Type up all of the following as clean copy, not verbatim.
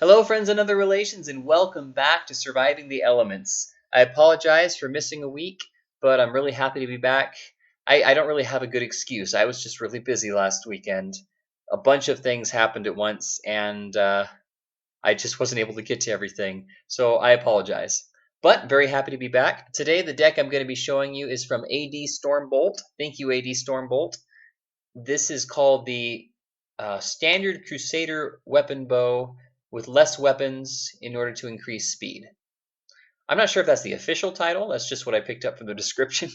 Hello, friends and other relations, and welcome back to Surviving the Elements. I apologize for missing a week, but I'm really happy to be back. I don't really have a good excuse. I was just really busy last weekend. A bunch of things happened at once, and I just wasn't able to get to everything. So I apologize. But very happy to be back. Today, the deck I'm going to be showing you is from AD Stormbolt. Thank you, AD Stormbolt. This is called the Standard Crusader Weaponbow with less weapons in order to increase speed. I'm not sure if that's the official title. That's just what I picked up from the description.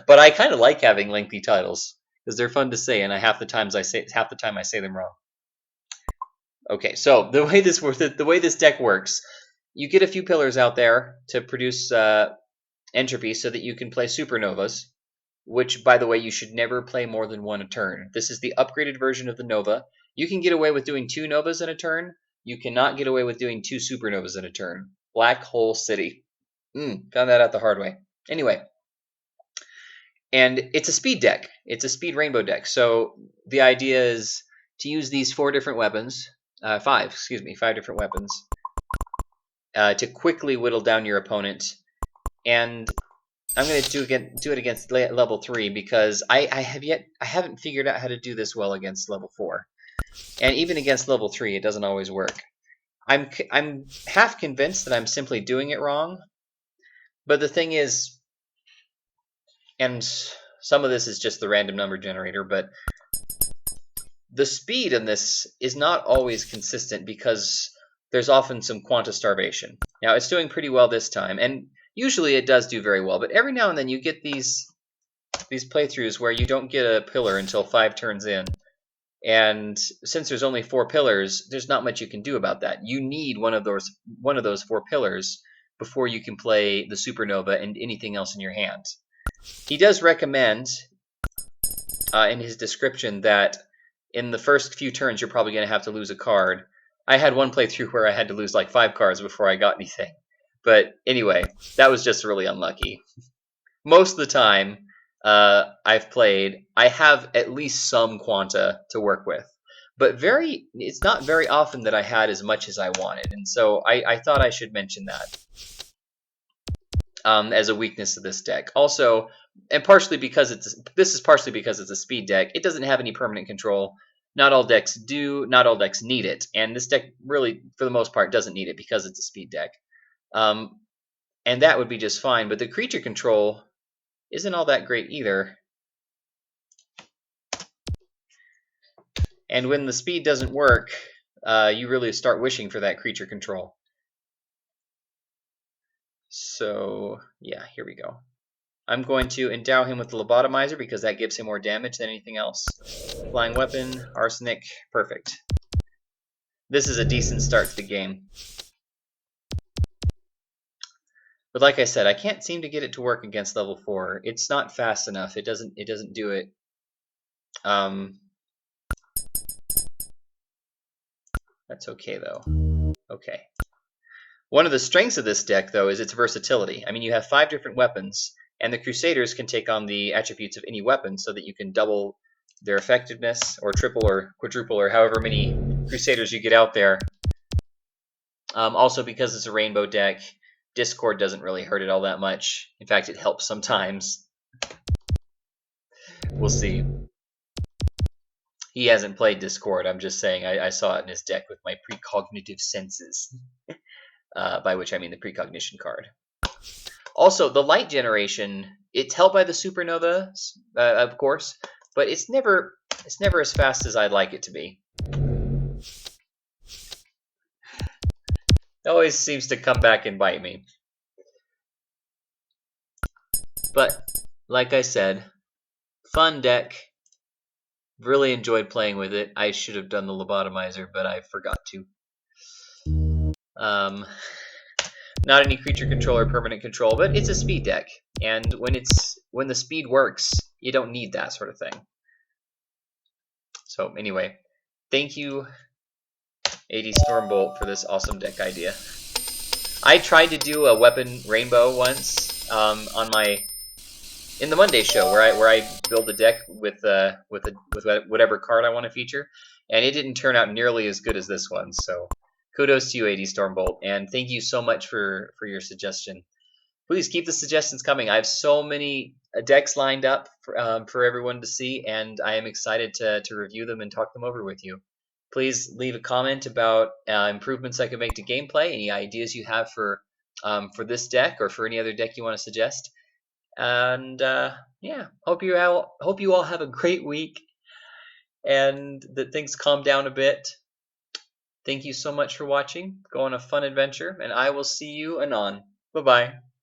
But I kind of like having lengthy titles because they're fun to say, and half the time I say them wrong. Okay, so the way this deck works, you get a few pillars out there to produce entropy so that you can play supernovas. Which, by the way, you should never play more than one a turn. This is the upgraded version of the Nova. You can get away with doing 2 Novas in a turn. You cannot get away with doing 2 Supernovas in a turn. Black Hole City. Found that out the hard way. Anyway. And it's a speed deck. It's a speed rainbow deck. So the idea is to use these 4 different weapons. 5 different weapons. To quickly whittle down your opponent. And I'm going to do it against level 3 because I haven't figured out how to do this well against level 4, and even against level 3 it doesn't always work. I'm half convinced that I'm simply doing it wrong, but the thing is, and some of this is just the random number generator, but the speed in this is not always consistent because there's often some quanta starvation. Now it's doing pretty well this time, and usually it does do very well, but every now and then you get these playthroughs where you don't get a pillar until 5 turns in. And since there's only 4 pillars, there's not much you can do about that. You need one of those 4 pillars before you can play the supernova and anything else in your hand. He does recommend in his description that in the first few turns you're probably going to have to lose a card. I had one playthrough where I had to lose like 5 cards before I got anything. But anyway, that was just really unlucky. Most of the time I've played, I have at least some quanta to work with. But it's not very often that I had as much as I wanted. And so I thought I should mention that as a weakness of this deck. Also, and this is partially because it's a speed deck, it doesn't have any permanent control. Not all decks do, not all decks need it. And this deck really, for the most part, doesn't need it because it's a speed deck. And that would be just fine, but the creature control isn't all that great either. And when the speed doesn't work, you really start wishing for that creature control. So, yeah, here we go. I'm going to endow him with the lobotomizer because that gives him more damage than anything else. Flying weapon, arsenic, perfect. This is a decent start to the game. But like I said, I can't seem to get it to work against level 4. It's not fast enough. It doesn't do it. That's okay though. Okay. One of the strengths of this deck though is its versatility. I mean, you have 5 different weapons, and the Crusaders can take on the attributes of any weapon so that you can double their effectiveness, or triple or quadruple, or however many Crusaders you get out there. Also, because it's a rainbow deck, Discord doesn't really hurt it all that much. In fact, it helps sometimes. We'll see. He hasn't played Discord. I'm just saying I saw it in his deck with my precognitive senses. By which I mean the precognition card. Also, the light generation, it's helped by the supernova, of course, but it's never as fast as I'd like it to be. It always seems to come back and bite me. But, like I said, fun deck. Really enjoyed playing with it. I should have done the lobotomizer, but I forgot to. Not any creature control or permanent control, but it's a speed deck. And when the speed works, you don't need that sort of thing. So anyway, thank you, AD Stormbolt, for this awesome deck idea. I tried to do a weapon rainbow once in the Monday show where I build a deck with whatever card I want to feature, and it didn't turn out nearly as good as this one. So Kudos to you, AD Stormbolt, and thank you so much for your suggestion. Please keep the suggestions coming. I have so many decks lined up for everyone to see, and I am excited to review them and talk them over with you. Please leave a comment about improvements I could make to gameplay, any ideas you have for this deck or for any other deck you want to suggest. And yeah, hope you all have a great week and that things calm down a bit. Thank you so much for watching. Go on a fun adventure, and I will see you anon. Bye bye.